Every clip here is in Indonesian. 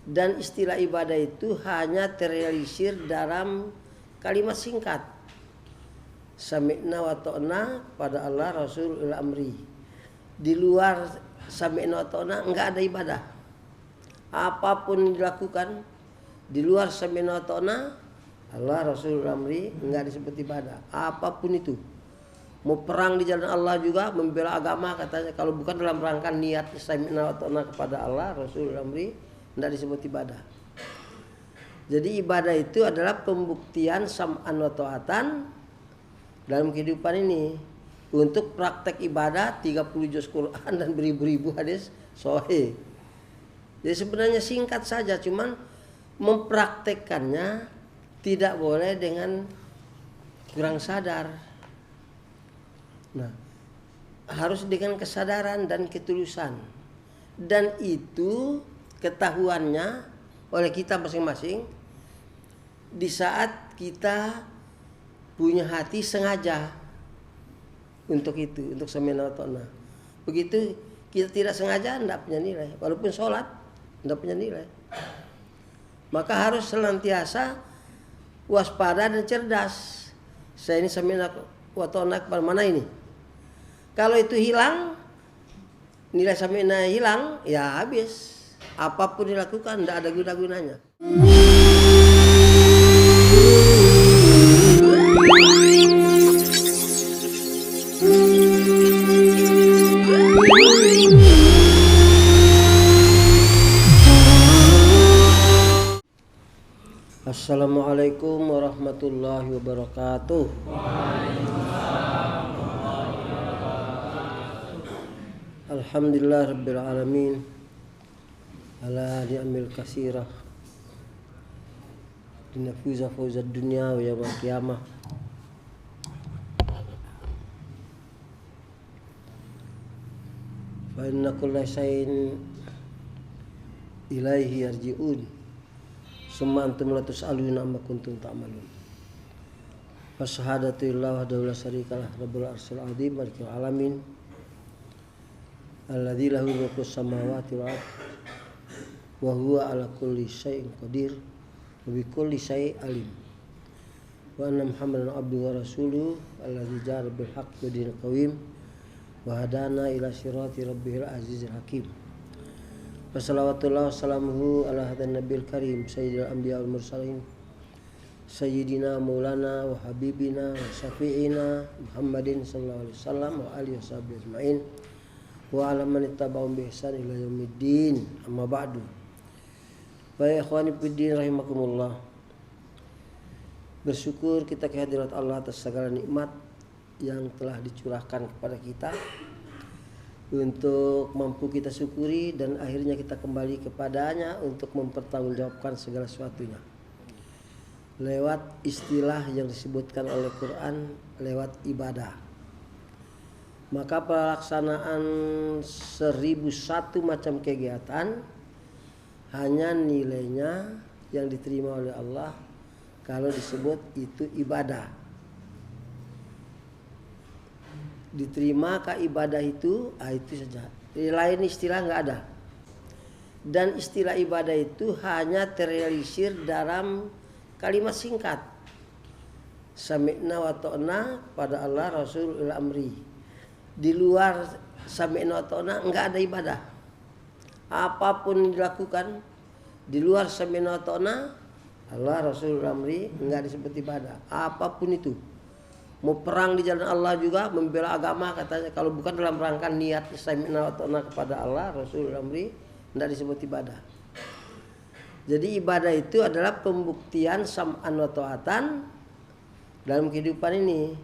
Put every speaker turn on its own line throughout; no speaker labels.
Dan istilah ibadah itu hanya terrealisir dalam kalimat singkat. Sami'na wa ta'na pada Allah Rasul amri. Di luar sami'na wa ta'na enggak ada ibadah. Apapun dilakukan di luar sami'na wa ta'na Allah Rasul amri enggak disebut ibadah. Apapun itu. Mau perang di jalan Allah juga, membela agama katanya, kalau bukan dalam rangka niat sami'na wa ta'na kepada Allah Rasul amri, tidak disebut ibadah. Jadi ibadah itu adalah pembuktian sam'an wa ta'atan dalam kehidupan ini. Untuk praktek ibadah 30 juz Quran dan beribu-ribu hadis sahih. Jadi sebenarnya singkat saja, cuman mempraktekkannya tidak boleh dengan kurang sadar. Nah, harus dengan kesadaran dan ketulusan. Dan itu ketahuannya oleh kita masing-masing di saat kita punya hati sengaja untuk itu, untuk sami'na wa ta'na. Begitu kita tidak sengaja, tidak punya nilai. Walaupun sholat tidak punya nilai. Maka harus senantiasa waspada dan cerdas. Saya ini sami'na wa ta'na kepada mana ini? Kalau itu hilang, nilai sami'na hilang, ya habis. Apapun dilakukan tidak ada guna-gunanya. Assalamualaikum warahmatullahi wabarakatuh. Alhamdulillah rabbil alamin. Ala ni'amil kasirah linafuza fawzad dunya wa yawmal qiyamah. Fa inna kulla shay'in ilaihi yarji'un summa antum la tus'aluna amma kuntum ta'malun. Fa syahadatu lillahi wahdahu la syarika lah rabbul arsyil azim malikul alamin alladzi lahu mulkus samawati wal ardh wa huwa ala kulli syai'in qadir wa bi kulli syai'in alim. Wa anna Muhammadan abduhu wa rasuluhu alladzi ja'a bil haqqi wa dinil qawim wa hadana ila sirati rabbihil azizil hakim. Wa salawatullah wa salamuhu ala hadan nabiyil karim sayyidil anbiya wal mursalin sayyidina maulana wa habibina wa syafi'ina Muhammadin sallallahu alaihi wasallam wa alihi washabihi ajmain wa ala man ittaba'ahum bi ihsan ila yaumiddin. Amma ba'du. Baik ikhwani fiddin rahimakumullah. Bersyukur kita kehadirat Allah atas segala nikmat yang telah dicurahkan kepada kita, untuk mampu kita syukuri dan akhirnya kita kembali kepadanya untuk mempertanggungjawabkan segala sesuatunya. Lewat istilah yang disebutkan oleh Quran, lewat ibadah. Maka pelaksanaan 1001 macam kegiatan hanya nilainya yang diterima oleh Allah kalau disebut itu ibadah. Diterimakah ibadah itu? Itu saja. Lain istilah nggak ada. Dan istilah ibadah itu hanya terrealisir dalam kalimat singkat. Sami'na wa ta'na pada Allah Rasul amri. Di luar sami'na wa ta'na enggak ada ibadah. Apapun dilakukan di luar sami'na wa ta'na Allah Rasul amri enggak disebut ibadah. Apapun itu. Mau perang di jalan Allah juga, membela agama katanya, kalau bukan dalam rangka niat sami'na wa ta'na kepada Allah Rasul amri, tidak disebut ibadah. Jadi ibadah itu adalah pembuktian sam'an wa ta'atan dalam kehidupan ini.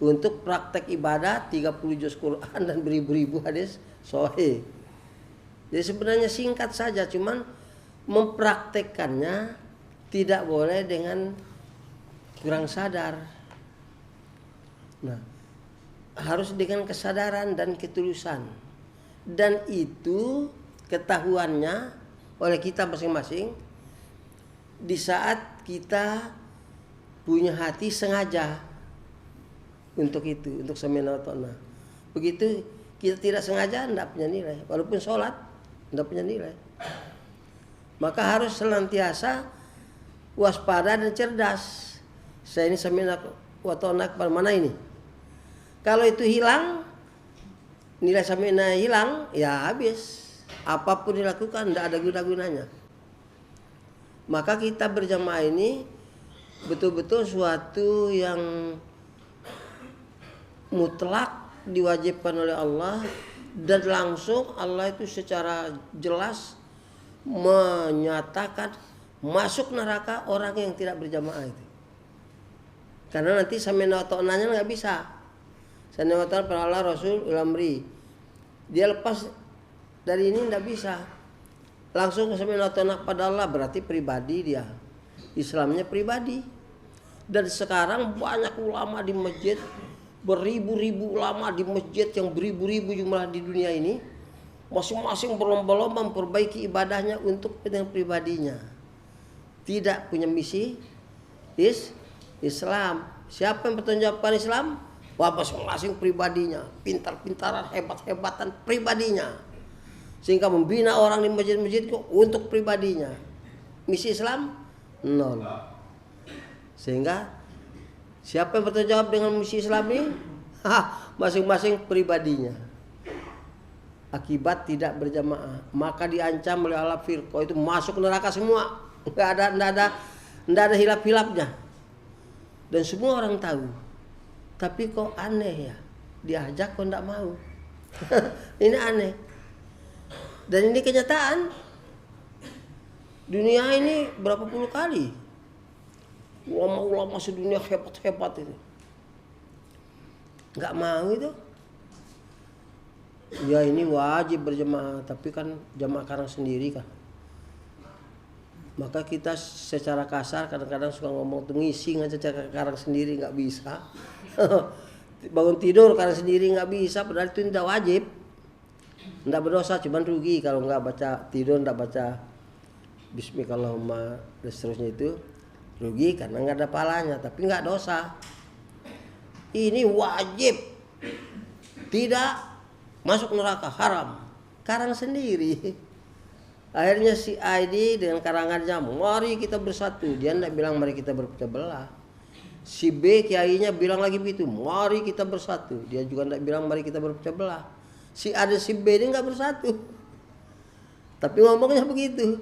Untuk praktek ibadah 30 juz Quran dan beribu-ribu hadis sahih. Jadi sebenarnya singkat saja, cuman mempraktekkannya tidak boleh dengan kurang sadar. Nah, harus dengan kesadaran dan ketulusan. Dan itu ketahuannya oleh kita masing-masing di saat kita punya hati sengaja untuk itu, untuk sami'na wa ta'na. Begitu kita tidak sengaja, tidak punya nilai. Walaupun sholat tidak punya nilai. Maka harus senantiasa waspada dan cerdas. Saya ini sami'na wa ata'na pada mana ini? Kalau itu hilang, nilai sami'na hilang, ya habis. Apapun dilakukan tidak ada guna-gunanya. Maka kita berjamaah ini betul-betul suatu yang mutlak diwajibkan oleh Allah, dan langsung Allah itu secara jelas menyatakan masuk neraka orang yang tidak berjamaah itu. Karena nanti sami'na wa ata'nanya nggak bisa. Sami'na wa ata'na pada Allah Rasul amri. Dia lepas dari ini nggak bisa. Langsung sami'na wa ata'na pada Allah, berarti pribadi dia. Islamnya pribadi. Dan sekarang banyak ulama di masjid, beribu-ribu ulama di masjid yang beribu-ribu jumlah di dunia ini, masing-masing berlomba-lomba memperbaiki ibadahnya untuk kepentingan pribadinya. Tidak punya misi Islam. Siapa yang bertanggung Islam? Wah, masing-masing pribadinya, pintar-pintaran, hebat-hebatan pribadinya. Sehingga membina orang di masjid-masjid untuk pribadinya. Misi Islam nol. Sehingga siapa yang bertanggung jawab dengan misi Islam ini? Masing-masing pribadinya. Akibat tidak berjamaah, maka diancam oleh Allah firqah itu masuk neraka semua. Enggak ada hilap-hilapnya. Dan semua orang tahu. Tapi kok aneh ya? Diajak kok enggak mau. Ini aneh. Dan ini kenyataan. Dunia ini berapa puluh kali ulama-ulama sedunia hebat-hebat itu nggak mau itu. Ya ini wajib berjamaah, tapi kan jamaah karang sendiri kan. Maka kita secara kasar kadang-kadang suka ngomong tuh ngising aja karang sendiri, nggak bisa. Bangun tidur karang sendiri nggak bisa, padahal itu tidak wajib. Tidak berdosa, cuman rugi kalau nggak baca tidur, nggak baca Bismillahirrahmanirrahim dan seterusnya itu. Rugi karena nggak ada pahalanya, tapi nggak dosa. Ini wajib, tidak masuk neraka, haram. Karang sendiri. Akhirnya si ID dengan karangannya, mari kita bersatu. Dia nggak bilang mari kita berpecah belah. Si B kiainya bilang lagi begitu, mari kita bersatu. Dia juga nggak bilang mari kita berpecah belah. Si A dan si B ini nggak bersatu, tapi ngomongnya begitu.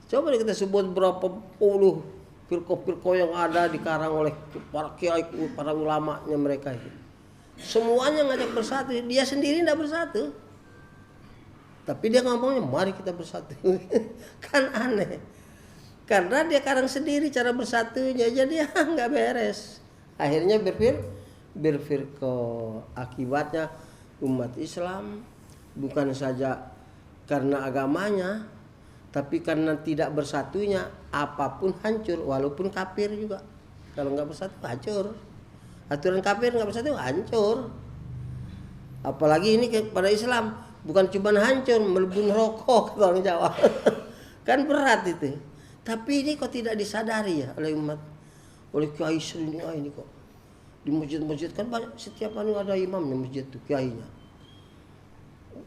Coba kita sebut berapa puluh firqah-firqah yang ada dikarang oleh para kiai, para ulamanya mereka itu. Semuanya ngajak bersatu, dia sendiri tidak bersatu. Tapi dia ngomongnya mari kita bersatu. Kan aneh. Karena dia karang sendiri cara bersatunya aja dia nggak beres. Akhirnya berfirqah. Akibatnya umat Islam bukan saja karena agamanya, tapi karena tidak bersatunya apapun hancur, walaupun kafir juga. Kalau nggak bersatu hancur. Aturan kafir nggak bersatu hancur. Apalagi ini pada Islam bukan cuma hancur, melebur rokok kata orang Jawa. Kan berat itu. Tapi ini kok tidak disadari ya oleh umat, oleh kiai sedunia ini kok. Di masjid-masjid kan banyak, setiap hari ada imamnya masjid tuh kiainya.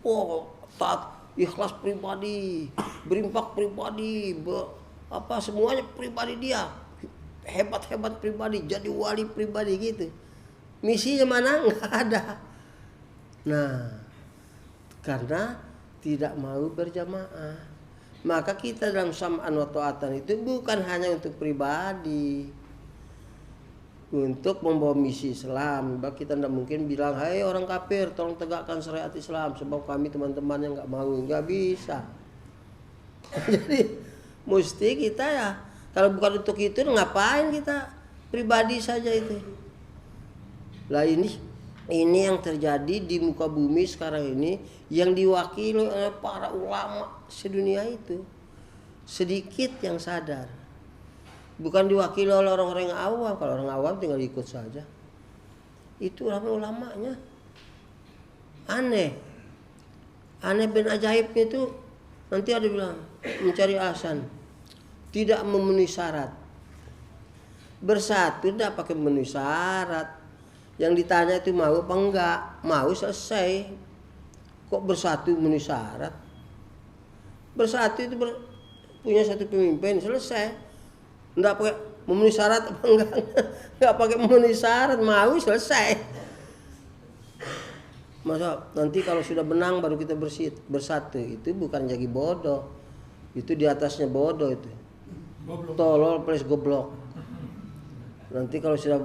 Wow, taat, ikhlas pribadi, berimpak pribadi, semuanya pribadi dia. Hebat-hebat pribadi, jadi wali pribadi gitu. Misinya mana? Nggak ada. Nah, karena tidak mau berjamaah. Maka kita dalam sam'an wa ta'atan itu bukan hanya untuk pribadi, untuk membawa misi Islam. Sebab kita tidak mungkin bilang, hai orang kafir tolong tegakkan syariat Islam, sebab kami teman-teman yang nggak mau. Nggak bisa. Jadi mesti kita ya, kalau bukan untuk itu ngapain kita pribadi saja itu. Lah ini yang terjadi di muka bumi sekarang ini, yang diwakili oleh para ulama sedunia itu. Sedikit yang sadar. Bukan diwakili oleh orang-orang yang awam. Kalau orang awam tinggal ikut saja. Itu ulamanya. Aneh bin ajaibnya itu nanti ada bilang mencari alasan, tidak memenuhi syarat. Bersatu tidak pakai memenuhi syarat. Yang ditanya itu mau apa enggak? Mau selesai. Kok bersatu memenuhi syarat? Bersatu itu punya satu pemimpin, selesai. Enggak pakai memenuhi syarat apa enggak pakai memenuhi syarat, mau selesai. Masa nanti kalau sudah menang baru kita bersatu, itu bukan jadi bodoh. Itu di atasnya bodoh itu. Goblok. Tolol plus goblok. Nanti kalau sudah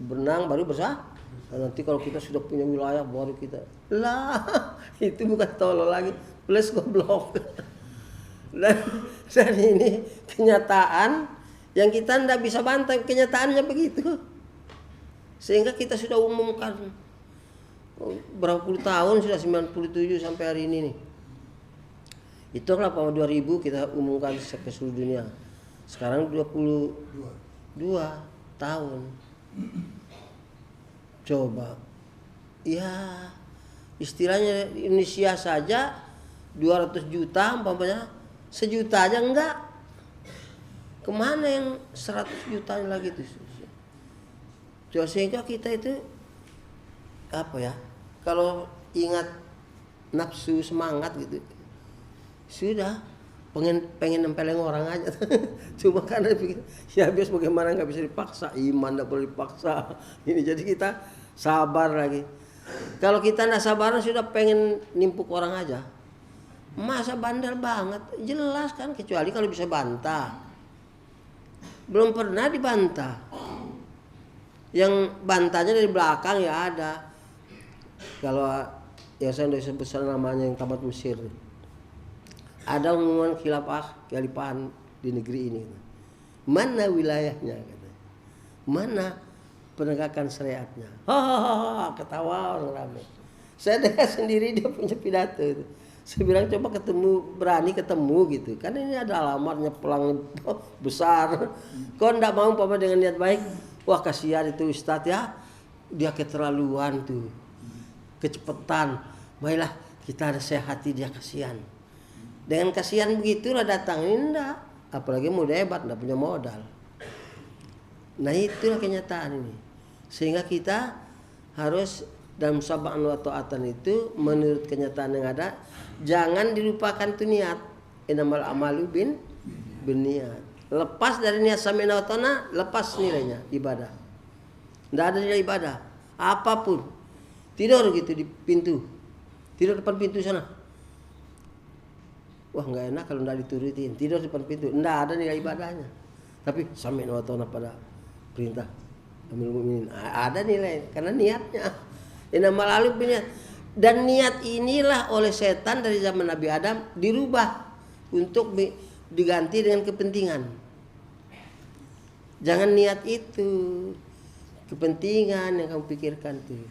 menang baru bersatu. Nanti kalau kita sudah punya wilayah baru kita. Lah, itu bukan tolol lagi, plus goblok. Dan ini kenyataan yang kita tidak bisa bantah, kenyataannya begitu. Sehingga kita sudah umumkan berapa puluh tahun, sudah 97 sampai hari ini nih. Itulah pada 2000 kita umumkan ke seluruh dunia. Sekarang 22 tahun. Coba. Ya, istilahnya Indonesia saja 200 juta umpamanya, sejuta aja enggak. Kemana yang 100 juta lagi tuh? Sehingga kita itu apa ya? Kalau ingat nafsu semangat gitu, sudah pengen nempelin orang aja. Cuma karena ya biasa bagaimana nggak bisa dipaksa, iman nggak boleh dipaksa. Ini jadi kita sabar lagi. Kalau kita nggak sabar sudah pengen nimpuk orang aja, masa bandel banget, jelas kan, kecuali kalau bisa bantah. Belum pernah dibantah. Yang bantahnya dari belakang ya ada. Kalau ya saya udah sebut namanya yang Tamat Mesir. Ada umuman khalifahan di negeri ini. Mana wilayahnya? Mana penegakan syariatnya? Ketawa orang ramai. Saya dengar sendiri dia punya pidato itu. Saya bilang coba berani ketemu gitu. Kan ini ada alamatnya pelang besar. Kau enggak mau Papa dengan niat baik? Wah kasihan itu Ustadz ya. Dia keterlaluan tuh. Kecepatan. Baiklah kita nasihati dia, kasihan. Dengan kasihan begitulah datang, ini enggak. Apalagi muda hebat, enggak punya modal. Nah itulah kenyataan ini. Sehingga kita harus dalam sab'an wa ta'atan itu menurut kenyataan yang ada, jangan dilupakan tuh niat. Innamal amalu niat. Lepas dari niat sami'na wa ta'ana, lepas nilainya ibadah. Enggak ada nilai ibadah apapun. Tidur gitu di pintu. Tidur depan pintu sana. Wah nggak enak kalau nggak diturutin. Tidur depan pintu, nggak ada nilai ibadahnya. Tapi sami'na wa ta'ana pada perintah Amirul Mukminin ada nilai karena niatnya. Innamal a'malu binniat. Dan niat inilah oleh setan dari zaman Nabi Adam dirubah untuk diganti dengan kepentingan. Jangan niat itu, kepentingan yang kamu pikirkan tuh.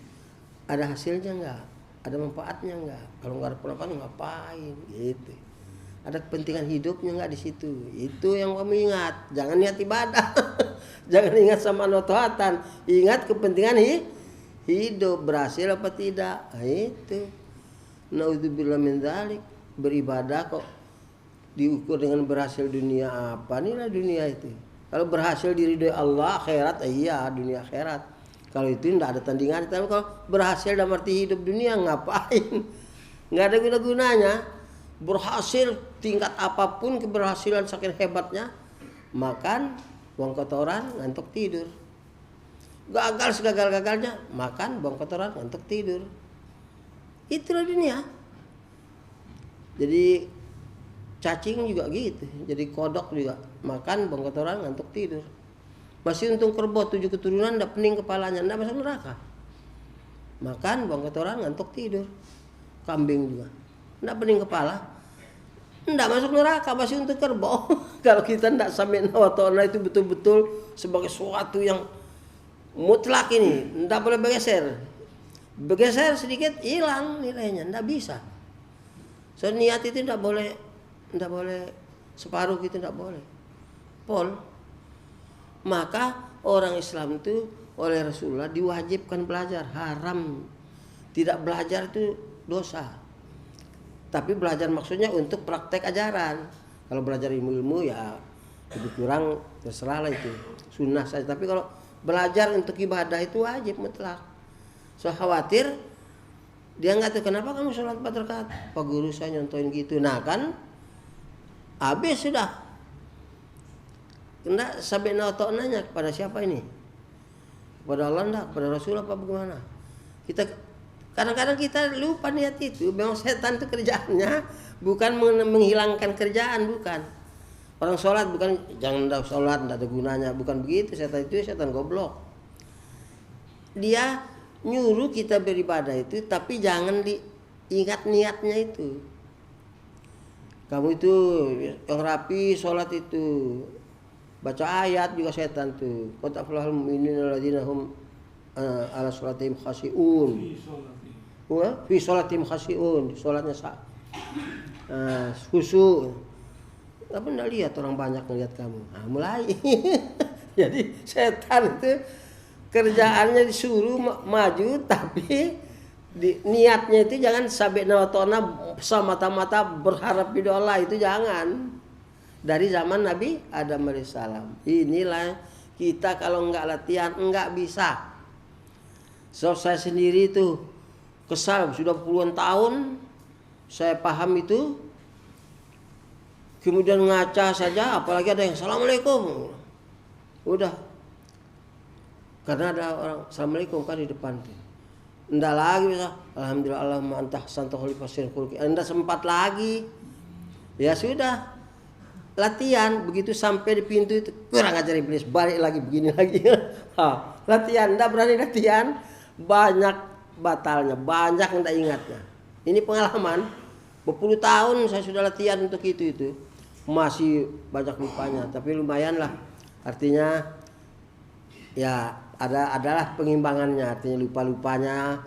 Ada hasilnya nggak? Ada manfaatnya nggak? Kalau nggak ada manfaat ngapain? Gitu. Ada kepentingan hidupnya nggak di situ? Itu yang kamu ingat. Jangan niat ibadah. Jangan ingat sama notoatan. Ingat kepentingan hidup, berhasil apa tidak? Nah, itu. Naudzubillah min dzalik. Beribadah kok diukur dengan berhasil dunia apa? Inilah dunia itu. Kalau berhasil diridhoi Allah, akhirat, iya dunia akhirat. Kalau itu tidak ada tandingan. Tapi kalau berhasil dalam arti hidup dunia ngapain? Nggak ada guna-gunanya. Berhasil tingkat apapun keberhasilan saking hebatnya, makan buang kotoran ngantuk tidur. Gagal segagal-gagalnya, makan buang kotoran ngantuk tidur. Itulah dunia. Jadi cacing juga gitu. Jadi kodok juga makan buang kotoran ngantuk tidur. Masih untung kerbau 7 keturunan ndak pening kepalanya, ndak masuk neraka. Makan buang kotoran ngantuk tidur. Kambing juga ndak pening kepala, ndak masuk neraka, masih untuk kerbau. Kalau kita ndak sami'na wa ta'ana itu betul-betul sebagai sesuatu yang mutlak ini, ndak boleh bergeser. Bergeser sedikit hilang nilainya, ndak bisa. So niat itu ndak boleh separuh gitu, ndak boleh. Pol. Maka orang Islam itu oleh Rasulullah diwajibkan belajar, haram. Tidak belajar itu dosa. Tapi belajar maksudnya untuk praktek ajaran. Kalau belajar ilmu-ilmu ya lebih kurang terserah lah itu, sunnah saja. Tapi kalau belajar untuk ibadah itu wajib mutlak. So khawatir dia nggak tahu kenapa kamu sholat 4 rakaat. Pak guru saya nyontohin gitu. Nah kan habis sudah. Enggak sampai nanya kepada siapa ini? Kepada Allah enggak, kepada Rasul apa bagaimana? Kita kadang-kadang kita lupa niat itu. Memang setan itu kerjaannya bukan menghilangkan kerjaan, bukan. Orang sholat bukan jangan sholat enggak ada gunanya, bukan begitu. Setan itu setan goblok. Dia nyuruh kita beribadah itu, tapi jangan diingat niatnya itu. Kamu itu yang rapi sholat itu baca ayat juga setan tuh. Qad aflahal mu'minuna alladzina hum ala sholatihim khashi'un. Fi sholatihim khashi'un, sholatnya khusyuk. Apa enggak lihat orang banyak ngelihat kamu. Nah, mulai. Jadi setan itu kerjaannya disuruh maju tapi niatnya itu jangan sampai nawatona semata-mata berharap idola, itu jangan. Dari zaman Nabi Adam alaihissalam. Inilah kita kalau enggak latihan enggak bisa. So saya sendiri itu kesal sudah puluhan tahun saya paham itu. Kemudian ngaca saja, apalagi ada yang assalamualaikum. Udah. Karena ada orang assalamualaikum kan di depan tuh. Enggak lagi bisa. Alhamdulillah Allahumma anta ahsanta khalifatin khulqi. Enggak sempat lagi. Ya sudah. Latihan begitu sampai di pintu itu kurang ajar iblis, balik lagi begini lagi. Latihan enggak berani latihan, banyak batalnya, banyak enggak ingatnya. Ini pengalaman berpuluh tahun saya sudah latihan untuk itu. Masih banyak lupanya, tapi lumayan lah. Artinya ya adalah pengimbangannya, artinya lupa-lupanya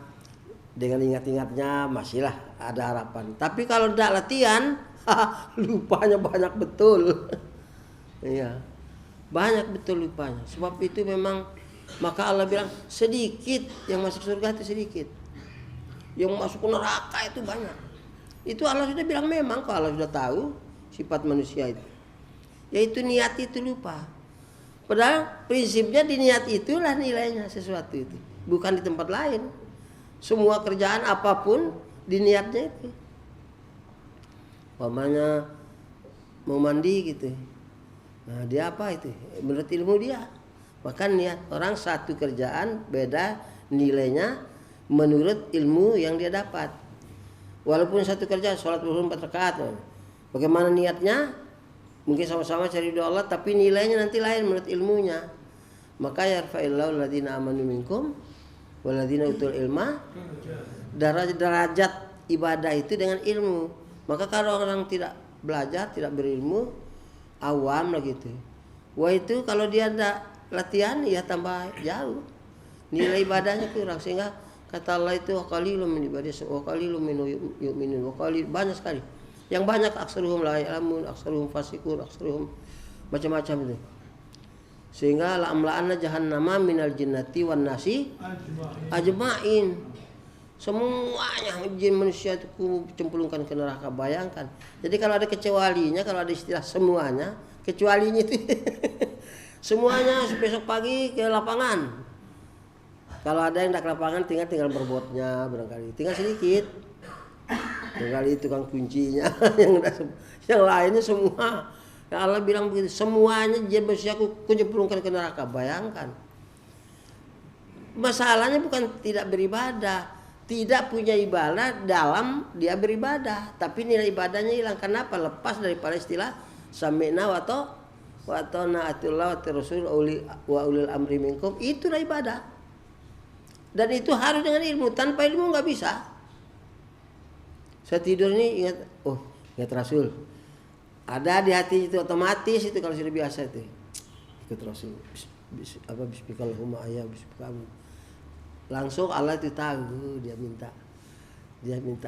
dengan ingat-ingatnya masihlah ada harapan. Tapi kalau tidak latihan, lupanya banyak betul. Iya. Banyak betul lupanya. Sebab itu memang maka Allah bilang sedikit yang masuk surga itu sedikit. Yang masuk neraka itu banyak. Itu Allah sudah bilang memang kalau Allah sudah tahu sifat manusia itu. Yaitu niat itu lupa. Padahal prinsipnya di niat itulah nilainya sesuatu itu. Bukan di tempat lain. Semua kerjaan apapun di niatnya itu. Umpamanya mau mandi gitu. Nah, dia apa itu? Menurut ilmu dia. Maka niat orang satu kerjaan beda nilainya menurut ilmu yang dia dapat. Walaupun satu kerjaan sholat zuhur 4 rakaat. Bagaimana niatnya? Mungkin sama-sama cari doa Allah tapi nilainya nanti lain menurut ilmunya. Maka yarfa'illahu alladziina aamanu minkum walladziina utul ilma. Derajat ibadah itu dengan ilmu. Maka kalau orang tidak belajar, tidak berilmu, awam lah gitu. Wah itu kalau dia ada latihan ya tambah jauh. Nilai ibadahnya kurang sehingga kata Allah itu qalilun min ibadihi wa qalilun min yu'minun wa qalil banyak sekali. Yang banyak aksaruhum la ya'lamun, aksaruhum fasiqun, aksaruhum macam-macam itu. Sehingga la'amla'anna jahannama minal jinnati wan nasi ajma'in. Semuanya jin manusia itu cemplungkan ke neraka, bayangkan. Jadi kalau ada kecualinya, kalau ada istilah semuanya, kecualinya itu semuanya besok pagi ke lapangan. Kalau ada yang tidak ke lapangan tinggal berbotnya barangkali, tinggal sedikit. Tinggal itu tukang kuncinya yang lainnya semua. Ya Allah bilang begitu, semuanya jin manusia kucemplungkan ke neraka, bayangkan. Masalahnya bukan tidak beribadah. Tidak punya ibadah dalam dia beribadah, tapi nilai ibadahnya hilang. Kenapa? Lepas daripada istilah sami'na wa ta'na atullah wa rasul wa ulil amri minkum. Itulah ibadah. Dan itu harus dengan ilmu. Tanpa ilmu nggak bisa. Saya tidur ini ingat Rasul. Ada di hati itu otomatis itu kalau sudah biasa itu. Ikut Rasul. Bismillahirrahmanirrahim ayah bismillah. Langsung Allah itu tahu, dia minta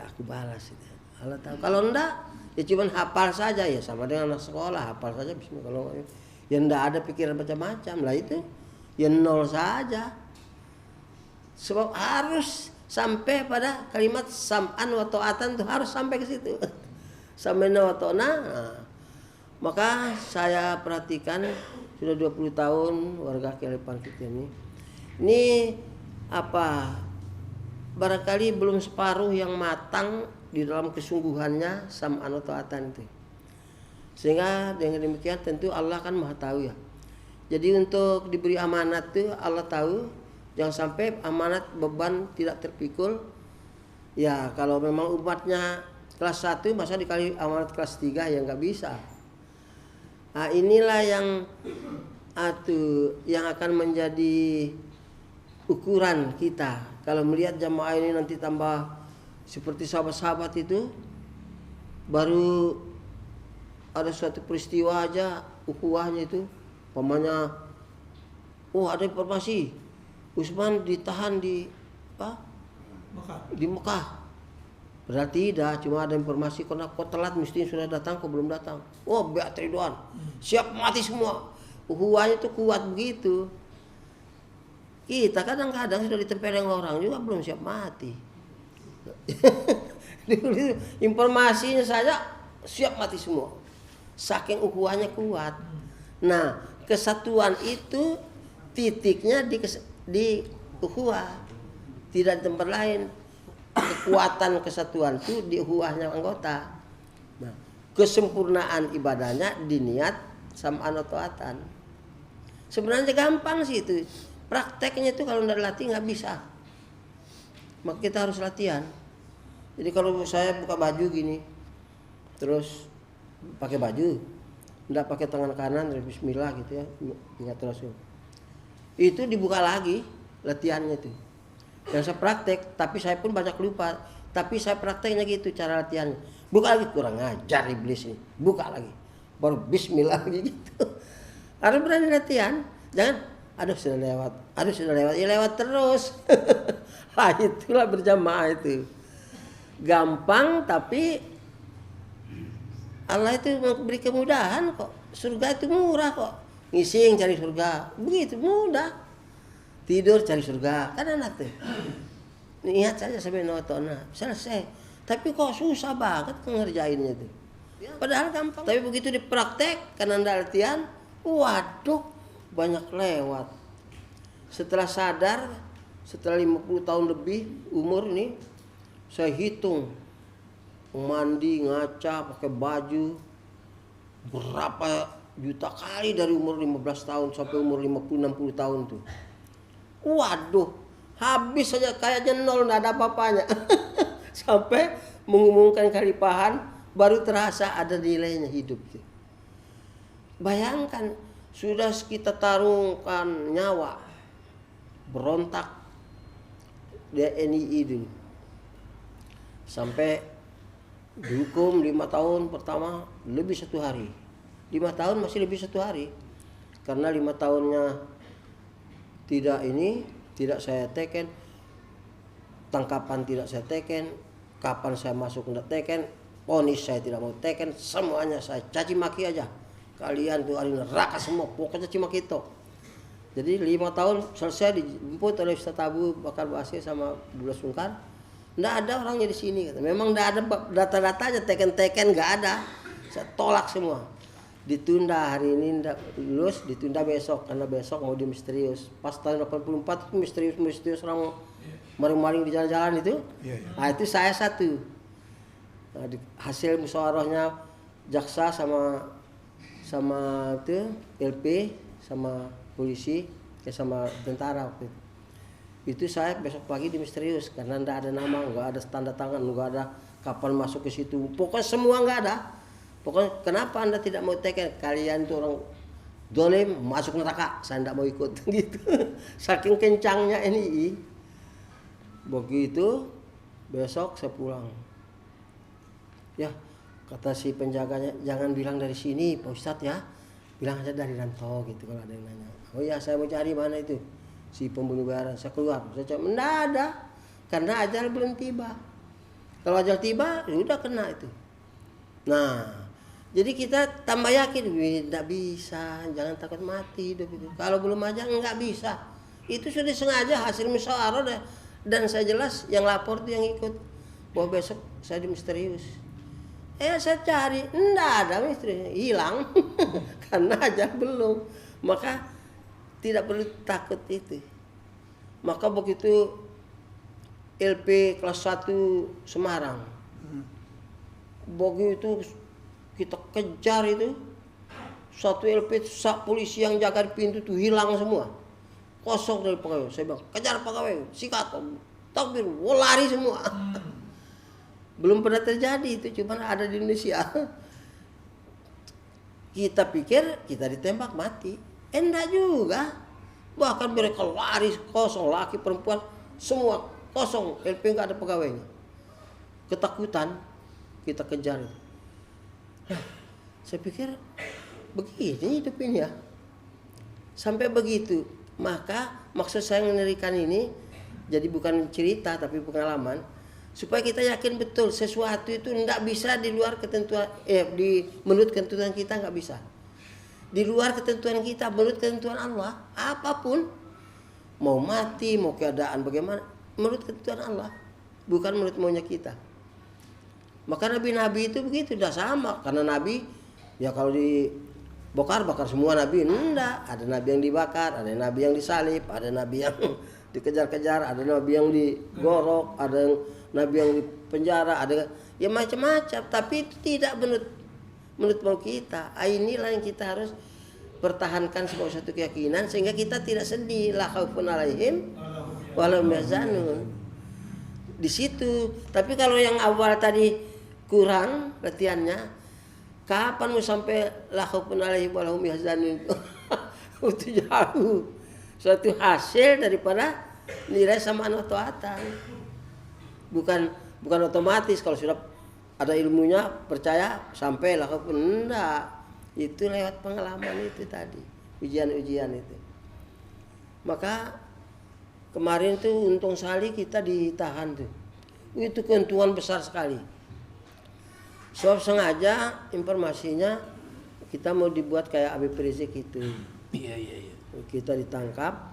aku balas itu. Allah tahu. Kalau enggak ya cuma hafal saja ya sama dengan anak sekolah, hafal saja bismillah. Kalau ya enggak ada pikiran macam-macam lah itu ya nol saja. Sebab harus sampai pada kalimat sam'an wa ta'atan itu harus sampai ke situ. Sam'an wa ta'na. Maka saya perhatikan sudah 20 tahun warga Kelipan kita ini. Ini barangkali belum separuh yang matang di dalam kesungguhannya sam'an wa ta'atan itu. Sehingga dengan demikian tentu Allah kan maha tahu ya. Jadi untuk diberi amanat tuh Allah tahu, jangan sampai amanat beban tidak terpikul. Ya kalau memang umatnya kelas 1 masa dikali amanat kelas 3 ya nggak bisa. Nah inilah yang akan menjadi ukuran kita. Kalau melihat jamaah ini nanti tambah seperti sahabat-sahabat itu, baru ada suatu peristiwa aja ukhuwahnya itu, pamannya, ada informasi Utsman ditahan di Mekah. Berarti cuma ada informasi karena kok telat mesti sudah datang, kok belum datang. Beat Ridwan, siap mati semua. Ukhuwahnya itu kuat begitu. Kita kadang-kadang sudah ditempeleng orang juga belum siap mati. Informasinya saja siap mati semua. Saking ukhuwahnya kuat. Nah, kesatuan itu titiknya di ukhuwah, tidak di tempat lain. Kekuatan kesatuan itu di ukhuwahnya anggota. Nah, kesempurnaan ibadahnya di niat samaan atau taatan. Sebenarnya gampang sih itu. Prakteknya itu kalau tidak latih nggak bisa. Maka kita harus latihan. Jadi kalau saya buka baju gini, terus pakai baju, tidak pakai tangan kanan, terus Bismillah gitu ya, ingat Rasul. Itu dibuka lagi latihannya itu. Dan saya praktek, tapi saya pun banyak lupa. Tapi saya prakteknya gitu cara latihannya. Buka lagi, kurang ajar iblis ini. Buka lagi, baru Bismillah gitu. Harus berani latihan. Jangan sudah lewat, ya lewat terus. Nah itulah berjamaah itu. Gampang tapi Allah itu memberi kemudahan kok. Surga itu murah kok. Ngising cari surga, begitu mudah. Tidur cari surga, kan enak tuh. Niat saja sampai notona, selesai. Tapi kok susah banget ngerjainnya tuh. Padahal gampang. Tapi begitu dipraktek, karena anda latihan, waduh, banyak lewat. Setelah sadar, setelah 50 tahun lebih umur ini, saya hitung mandi, ngaca, pakai baju berapa juta kali dari umur 15 tahun sampai umur 50-60 tahun tuh. Waduh, habis saja kayaknya nol, nggak ada apa-apanya. Sampai mengumumkan khalifahan baru terasa ada nilainya hidup tuh. Bayangkan sudah kita tarungkan nyawa, berontak DNI dulu, sampai dihukum 5 tahun pertama lebih 1 hari, 5 tahun masih lebih 1 hari, karena 5 tahunnya tidak saya teken, tangkapan tidak saya teken, kapan saya masuk tidak teken, vonis saya tidak mau teken, semuanya saya caci maki aja. Kalian tuh ahli neraka semua, pokoknya cuma kita. Jadi 5 tahun selesai dijemput oleh Ustaz Abu Bakar Basir sama Abdullah Sungkar. Nggak ada orangnya di sini, kata. Memang nggak ada data-datanya, teken-teken nggak ada. Saya tolak semua. Ditunda hari ini nggak lulus, ditunda besok karena besok mau di misterius. Pas tahun 84 itu misterius orang maling-maling di jalan-jalan itu. Nah itu saya satu. Nah, hasil musyawarahnya jaksa sama itu LP sama polisi sama tentara waktu itu saya besok pagi di misterius karena nggak ada nama, nggak ada tanda tangan, nggak ada kapan masuk ke situ, pokoknya semua nggak ada. Pokoknya kenapa anda tidak mau teken, kalian itu orang dolim masuk neraka, saya nggak mau ikut gitu. Saking kencangnya NII. Begitu besok saya pulang ya, kata si penjaganya, jangan bilang dari sini Pak Ustadz ya, bilang aja dari Ranto gitu kalau ada yang nanya. Oh ya, saya mau cari mana itu si pembunuh bayaran. Saya keluar, saya cek, enggak ada, karena ajal belum tiba. Kalau ajal tiba, ya udah kena itu. Nah, jadi kita tambah yakin, tidak bisa, jangan takut mati hidup itu. Kalau belum aja nggak bisa. Itu sudah sengaja hasil musyawarah dan saya jelas yang lapor itu yang ikut bahwa besok saya di misterius. Saya cari, enggak ada misteri, hilang. Karena aja belum. Maka tidak perlu takut itu. Maka begitu LP kelas 1 Semarang, begitu kita kejar itu. Satu LP polisi yang jaga pintu tuh hilang semua. Kosong dari pegawai. Saya bilang, kejar pegawai, sikat, takbir, lari semua. Belum pernah terjadi itu, cuma ada di Indonesia. Kita pikir kita ditembak mati. Enggak juga. Bahkan mereka lari kosong, laki perempuan semua kosong, LP nggak ada pegawainya. Ketakutan kita kejar. Nah, saya pikir begini hidup ini ya. Sampai begitu. Maka maksud saya mengerikan ini jadi bukan cerita tapi pengalaman supaya kita yakin betul sesuatu itu nggak bisa di luar ketentuan menurut ketentuan kita nggak bisa. Di luar ketentuan kita, menurut ketentuan Allah, apapun, mau mati, mau keadaan bagaimana, menurut ketentuan Allah, bukan menurut maunya kita. Maka nabi-nabi itu begitu, udah sama. Karena nabi, ya kalau dibakar semua nabi, enggak. Ada nabi yang dibakar, ada nabi yang disalib, ada nabi yang dikejar-kejar, ada nabi yang digorok, ada nabi yang dipenjara, ada ya macam-macam. Tapi itu tidak menurut mau kita. Inilah yang kita harus pertahankan sebagai satu keyakinan sehingga kita tidak sedih. La khaufun alaihim wa la hum yahzanun. Di situ. Tapi kalau yang awal tadi kurang latihannya, kapan mau sampai la khaufun alaihim wa la hum yahzanun itu jauh. Suatu hasil daripada nilai samaan wa ta'atan. Bukan otomatis kalau sudah ada ilmunya percaya sampailah ke enggak. Itu lewat pengalaman itu tadi, ujian-ujian itu. Maka kemarin tuh untung sekali kita ditahan tuh. Itu keuntungan besar sekali. Sebab sengaja informasinya kita mau dibuat kayak Habib Rizik itu.
Iya.
Kita ditangkap.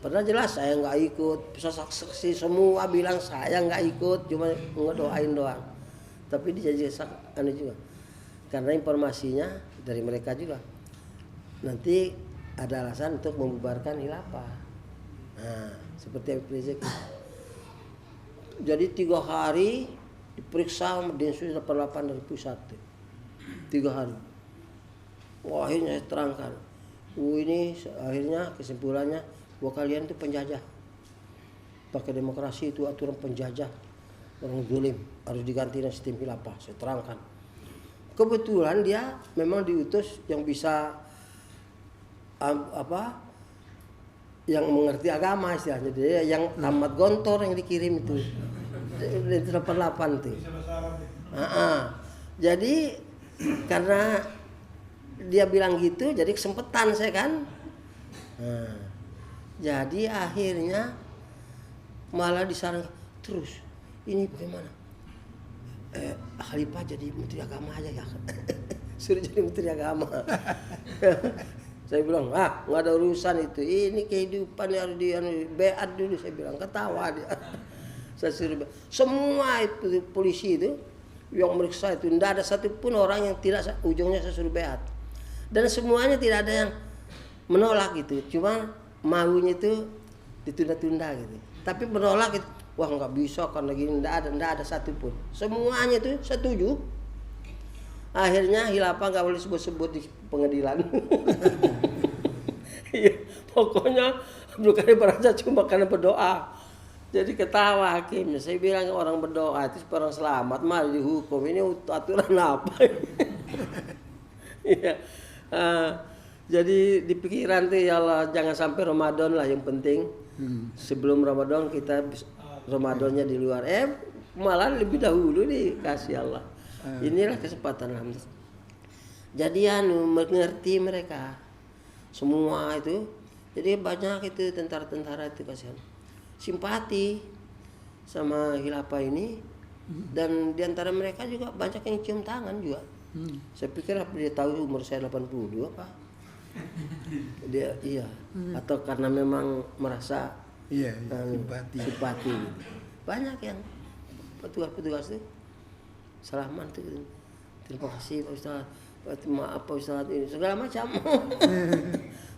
Padahal jelas saya nggak ikut. Saksi semua bilang saya nggak ikut, cuma ngedoain doang. Tapi dijadi aneh juga karena informasinya dari mereka juga nanti ada alasan untuk membubarkan khilafah. Nah, seperti Habib Rizik. Jadi 3 hari diperiksa Densus 88 dari pusat. 3 hari. Wah, akhirnya saya terangkan. Ini akhirnya kesimpulannya bahwa kalian itu penjajah. Pakai demokrasi itu aturan penjajah. Orang zalim harus diganti dengan sistem khilafah. Saya terangkan. Kebetulan dia memang diutus yang bisa yang mengerti agama istilahnya. Dia yang tamat gontor yang dikirim itu. 88 tuh. Jadi karena dia bilang gitu, jadi kesempatan saya kan. Nah, jadi akhirnya malah disarankan terus. Ini bagaimana? Khalifah jadi menteri agama aja ya. Suruh jadi menteri agama. Saya bilang, nggak ada urusan itu. Ini kehidupan yang harus beat dulu. Saya bilang, ketawa dia. Saya suruh semua itu polisi itu yang meriksa itu, tidak ada satupun orang yang tidak ujungnya saya suruh beat. Dan semuanya tidak ada yang menolak gitu. Cuma maunya itu ditunda-tunda gitu. Tapi menolak itu. Wah nggak bisa karena gini, nggak ada satupun. Semuanya itu setuju. Akhirnya khilafah nggak boleh sebut-sebut di pengadilan. Pokoknya bukan berasa cuma karena berdoa. Jadi ketawa hakimnya. Saya bilang orang berdoa itu orang selamat malah dihukum. Ini aturan apa? Iya. Jadi di pikiran tuh ya Allah jangan sampai Ramadan lah yang penting. Sebelum Ramadan kita Ramadannya di luar, malah lebih dahulu dikasih Allah. Inilah kesempatan alhamdulillah. Jadi mengerti mereka semua itu. Jadi banyak itu tentara-tentara itu kasihan simpati sama khilafah ini, dan diantara mereka juga banyak yang cium tangan juga. Saya pikir apa dia tahu umur saya 82 apa? Dia iya atau karena memang merasa simpati. Banyak yang petugas itu salaman tuh, terima kasih Pak Ustaz, maaf Pak Ustaz, ini segala macam.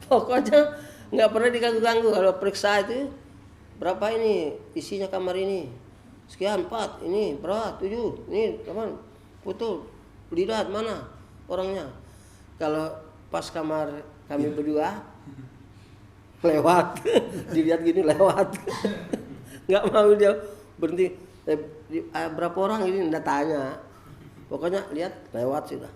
Pokoknya nggak pernah diganggu-ganggu. Kalau periksa itu berapa ini isinya kamar ini, sekian 4, ini berapa 7, ini teman foto lihat mana orangnya. Kalau pas kamar kami berdua lewat, dilihat gini lewat, nggak mau dia berhenti. Berapa orang ini nggak tanya, pokoknya lihat lewat sudah.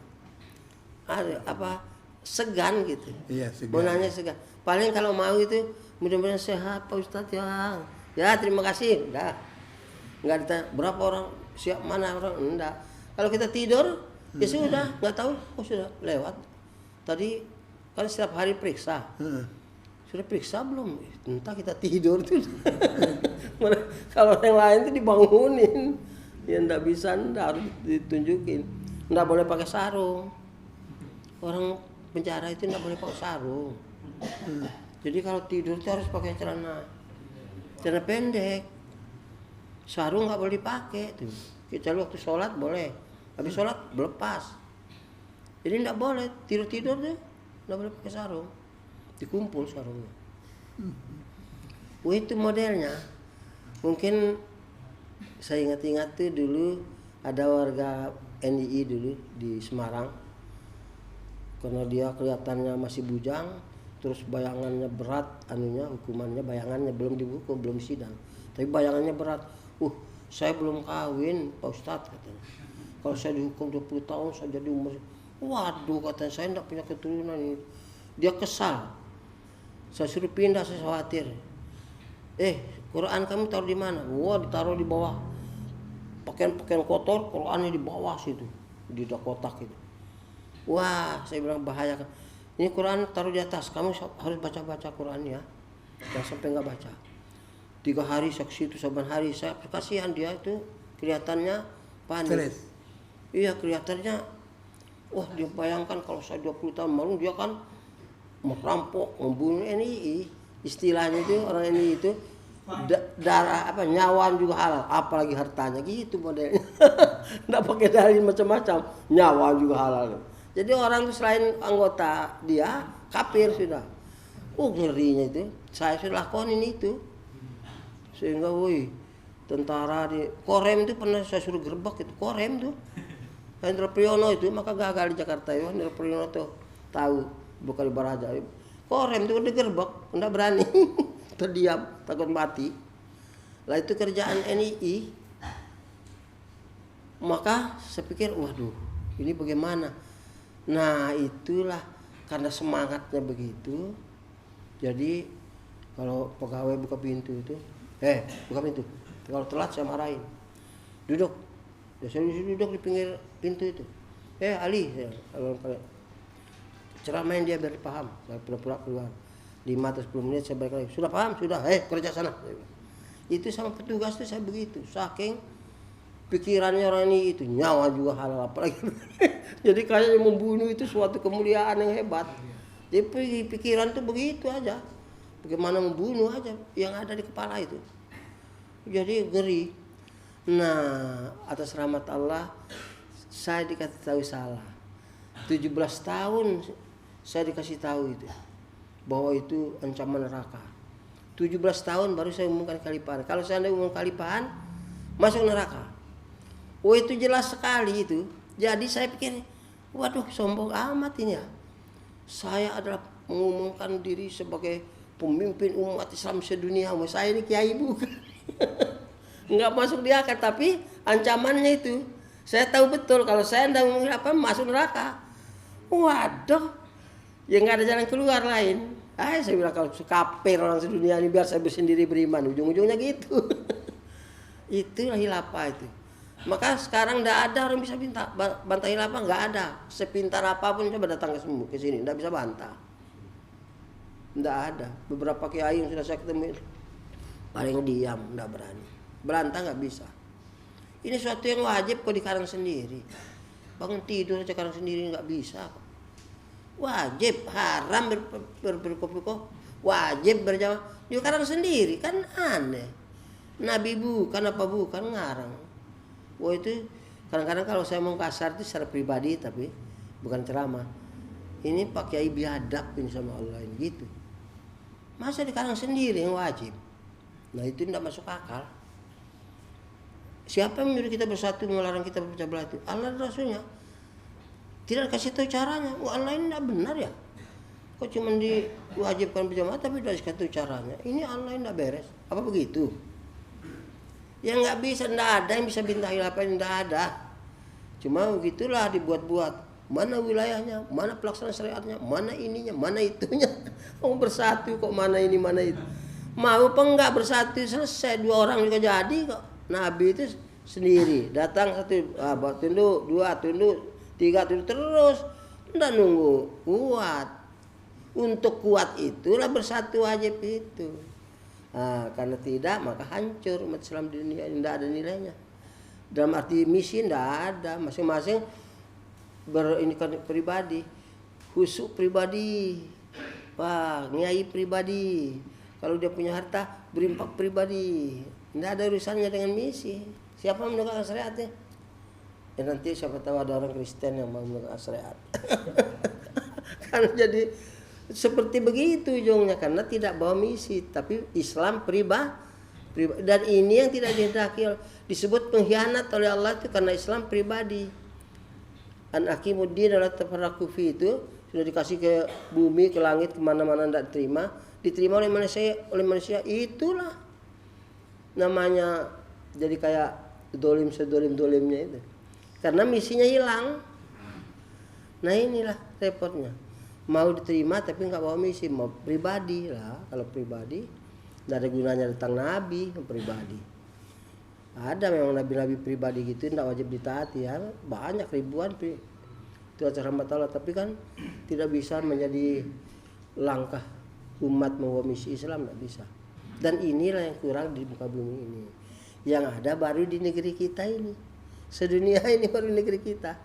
Ada apa segan gitu,
Iya, segan.
mau nanya segan. Paling kalau mau itu mudah-mudahan sehat Pak Ustadz ya terima kasih, udah. Nggak ditanya berapa orang, siap mana orang, enggak. Kalau kita tidur ya sudah, nggak tahu, oh sudah lewat. Tadi kan setiap hari periksa, sudah periksa belum? Entah kita tidur tuh. Kalau yang lain tuh dibangunin, ya nggak bisa, nggak harus ditunjukin. Nggak boleh pakai sarung. Orang penjara itu nggak boleh pakai sarung. Jadi kalau tidur itu harus pakai celana pendek. Sarung nggak boleh dipakai tuh. Kecuali waktu sholat boleh, habis sholat berlepas. Jadi nggak boleh tidur deh, nggak boleh pakai sarung, dikumpul sarungnya. Itu modelnya. Mungkin saya ingat-ingat tuh dulu ada warga NII dulu di Semarang, karena dia kelihatannya masih bujang, terus bayangannya berat, hukumannya bayangannya belum dihukum, belum sidang, tapi bayangannya berat. Saya belum kawin Pak Ustadz katanya. Kalau saya dihukum 20 tahun saya jadi umur. Waduh katanya, saya tidak punya keturunan ini. Dia kesal. Saya suruh pindah, saya khawatir. Quran kamu taruh di mana? Wah, ditaruh di bawah. Pakaian kotor, Qurannya di bawah situ, di kotak itu. Wah, saya bilang bahaya. Ini Quran taruh di atas, kamu harus baca Quran ya. Jangan sampai nggak baca. 3 hari saksi itu, saban hari saya kasihan dia itu kelihatannya panik.
Stres.
Iya kelihatannya, dia bayangkan kalau saya 20 tahun malu dia kan merampok, membunuh NII. Istilahnya itu orang NII itu darah nyawa juga halal, apalagi hartanya gitu modelnya. Nggak pakai dalil macam-macam, nyawa juga halal. Jadi orang itu selain anggota dia kafir sudah. Ngerinya itu. Saya sudah lakonin itu. Sehingga tentara di Korem itu pernah saya suruh gerbek itu, Korem tuh. Hendra Priyono itu maka gagal di Jakarta ya. Hendra Priyono tuh tahu bukan di Baraja. Korem itu digerbek, enggak berani. Terdiam, takut mati. Lah itu kerjaan NII. Maka saya pikir, waduh, ini bagaimana? Nah, itulah karena semangatnya begitu. Jadi kalau pegawai buka pintu itu, buka pintu. Kalau telat saya marahin. Duduk. Ya, saya duduk di pinggir pintu itu. Ali, ceramain dia biar paham. Saya pura-pura keluar. 5 atau 10 menit saya balik lagi. Sudah paham? Sudah. Kerja sana. Itu sama petugas itu saya begitu. Saking pikirannya orang ini itu, nyawa juga halal apalagi. Jadi kayaknya membunuh itu suatu kemuliaan yang hebat. Jadi pikiran itu begitu aja. Bagaimana membunuh aja yang ada di kepala itu. Jadi ngeri. Nah, atas rahmat Allah saya dikasih tahu salah. 17 tahun saya dikasih tahu itu bahwa itu ancaman neraka. 17 tahun baru saya umumkan kalipahan. Kalau saya umum kalipahan masuk neraka. Itu jelas sekali itu. Jadi saya pikir, waduh sombong amat ini ya. Saya adalah mengumumkan diri sebagai pemimpin umat Islam sedunia. Saya ini kiai bukan. Enggak masuk di akal, tapi ancamannya itu. Saya tahu betul kalau saya tidak mengumumkan masuk neraka. Waduh, ya nggak ada jalan keluar lain. Saya bilang kalau kafir orang sedunia ini biar saya bersendiri beriman. Ujung-ujungnya gitu. Itulah hilafah itu. Maka sekarang tidak ada orang bisa bantah hilafah, nggak ada. Sepintar apapun coba datang ke sini, tidak bisa bantah. Tidak ada. Beberapa kiai yang sudah saya ketemu paling diam, tidak berani. Berantah nggak bisa. Ini suatu yang wajib kok dikarang sendiri. Bangun tidur aja karang sendiri nggak bisa. Wajib, haram berkopi-kopi, wajib berjamaah. Dia karang sendiri kan aneh. Nabi bukan apa bukan ngarang. Itu kadang-kadang kalau saya mau kasar itu secara pribadi tapi bukan ceramah. Ini Pak Kiai biadab ini sama Allah ini gitu. Masa dikarang sendiri yang wajib. Nah itu tidak masuk akal. Siapa yang menyuruh kita bersatu melarang kita berpecah belah itu? Allah dan Rasulnya. tidak kasih tahu caranya. Online tidak benar ya. Kok cuma diwajibkan berjamaah tapi tidak kasih tahu caranya. Ini online tidak beres. Apa begitu? Yang nggak bisa, tidak ada yang bisa bintang hilafah, tidak ada. Cuma begitulah dibuat-buat. Mana wilayahnya, mana pelaksanaan syariatnya, mana ininya, mana itunya. Mau bersatu kok, mana ini, mana itu. Mau apa enggak bersatu, selesai. 2 orang juga jadi kok. Nabi itu sendiri datang 1, tunduk, 2 tunduk, 3 tunduk, terus. Tidak nunggu kuat. Untuk kuat itulah bersatu wajib itu. Nah, karena tidak maka hancur umat Islam di dunia, tidak ada nilainya. Dalam arti misi tidak ada, masing-masing pribadi, husuk pribadi, wah nyai pribadi, kalau dia punya harta berimpak pribadi, tidak ada urusannya dengan misi. Siapa menegakkan syariatnya? Ya nanti siapa tahu ada orang Kristen yang mau menegakkan syariat. Karena jadi seperti begitu ujungnya, karena tidak bawa misi, tapi Islam pribadi. Dan ini yang tidak dikehendaki, disebut pengkhianat oleh Allah itu karena Islam pribadi. An aqimuddin ala tafarraqu fi itu sudah dikasih ke bumi, ke langit, kemana-mana tidak diterima oleh manusia, itulah namanya jadi kayak sedolimnya itu, karena misinya hilang. Nah inilah repotnya, mau diterima tapi nggak bawa misi, mau pribadi lah. Kalau pribadi tidak ada gunanya datang nabi pribadi. Ada memang nabi-nabi pribadi gitu, tidak wajib ditaati ya, banyak ribuan itu acara rahmat Allah, tapi kan tidak bisa menjadi langkah umat membawa misi Islam, tidak bisa. Dan inilah yang kurang di muka bumi ini. Yang ada baru di negeri kita ini, sedunia ini baru di negeri kita.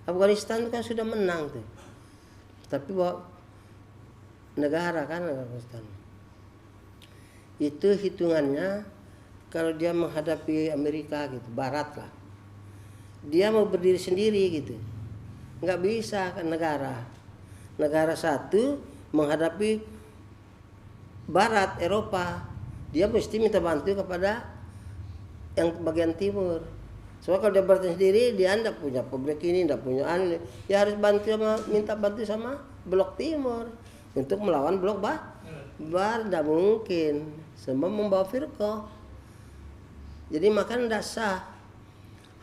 Afghanistan kan sudah menang tuh, tapi bawa negara kan Afghanistan itu hitungannya. Kalau dia menghadapi Amerika gitu, Barat lah, dia mau berdiri sendiri gitu, nggak bisa kan negara satu menghadapi Barat Eropa, dia mesti minta bantu kepada yang bagian timur. Soalnya kalau dia berdiri sendiri, dia tidak punya pabrik ini, tidak punya anu, ya harus minta bantu sama blok timur untuk melawan blok Barat. Tidak mungkin, semua membawa firqah. Jadi makan tidak sah.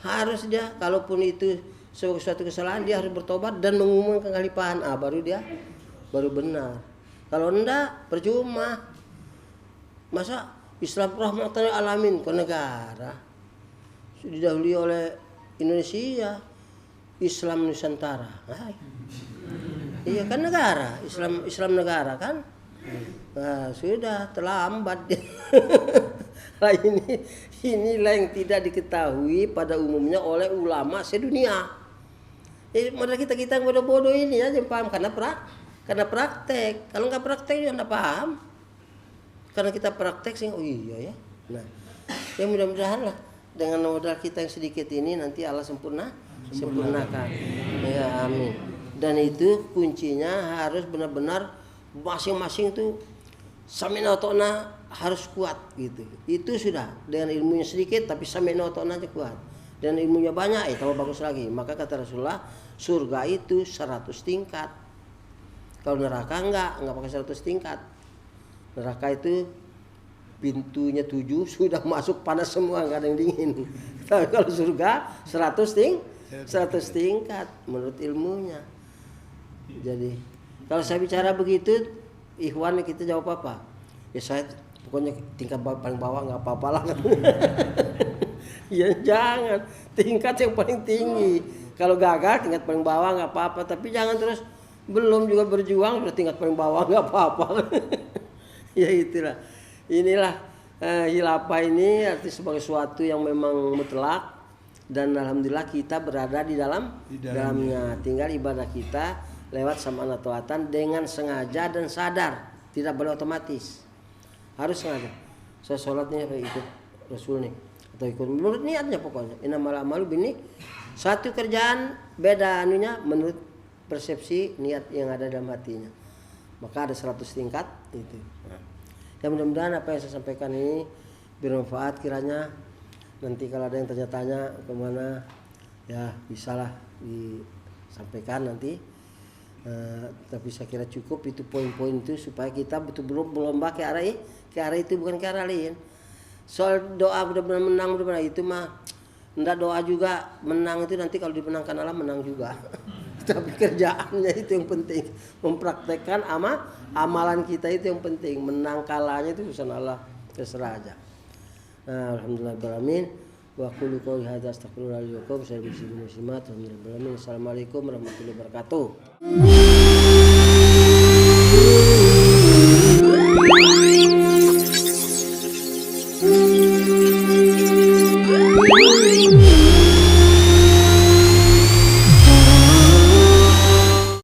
Harus dia, kalaupun itu suatu kesalahan, dia harus bertobat dan mengumumkan kekhalifahan. Baru benar. Kalau enggak, percuma. Masa Islam rahmatan lil alamin ke negara didahului oleh Indonesia, Islam Nusantara. Iya kan negara, Islam negara kan. Nah, sudah terlambat. Nah, inilah yang tidak diketahui pada umumnya oleh ulama sedunia. Modal kita yang bodoh-bodoh ini aja yang paham karena praktek. Kalau nggak praktek ya nggak paham. Karena kita praktek sih, oh iya ya. Nah, ya mudah-mudahan lah dengan modal kita yang sedikit ini nanti Allah sempurnakan. Ya amin. Dan itu kuncinya harus benar-benar masing-masing tuh sami'na wa ta'na harus kuat gitu. Itu sudah dengan ilmunya sedikit tapi sami'na wa ta'na aja kuat. Dan ilmunya banyak tambah bagus lagi. Maka kata Rasulullah, surga itu 100 tingkat. Kalau neraka enggak pakai 100 tingkat. Neraka itu pintunya 7 sudah masuk panas semua, enggak ada yang dingin. Tapi kalau surga 100 tingkat menurut ilmunya. Jadi kalau saya bicara begitu, ikhwan kita jawab apa? Ya saya pokoknya tingkat paling bawah nggak apa-apa lah. Ya jangan, tingkat yang paling tinggi. Kalau gagal tingkat paling bawah nggak apa-apa, tapi jangan terus belum juga berjuang sudah tingkat paling bawah nggak apa-apa. Ya itulah, inilah khilafah ini arti sebagai sesuatu yang memang mutlak dan alhamdulillah kita berada di dalamnya. Tinggal ibadah kita lewat sama'an wa ta'atan dengan sengaja dan sadar, tidak boleh otomatis, harus sengaja. Saya sholat nih ikut Rasul nih atau ikut menurut niatnya, pokoknya innamal a'malu binniyat. Satu kerjaan beda anunya menurut persepsi niat yang ada dalam hatinya, maka ada 100 tingkat itu. Ya mudah-mudahan apa yang saya sampaikan ini bermanfaat kiranya. Nanti kalau ada yang tanya-tanya kemana ya bisalah sampaikan nanti. Tapi saya kira cukup itu poin-poin itu supaya kita betul-betul berlomba ke arah itu, bukan ke arah lain. Soal doa benar-benar menang benar-benar itu mah enggak, doa juga menang itu nanti kalau dimenangkan Allah menang juga. Tapi kerjaannya itu yang penting, mempraktekkan amalan kita itu yang penting. Menang kalahnya itu urusan Allah, terserah aja. Alhamdulillahirabbil alamin. Wa qulu qouli hadza astaghfirullahi wa lakum. Assalamualaikum warahmatullahi wabarakatuh.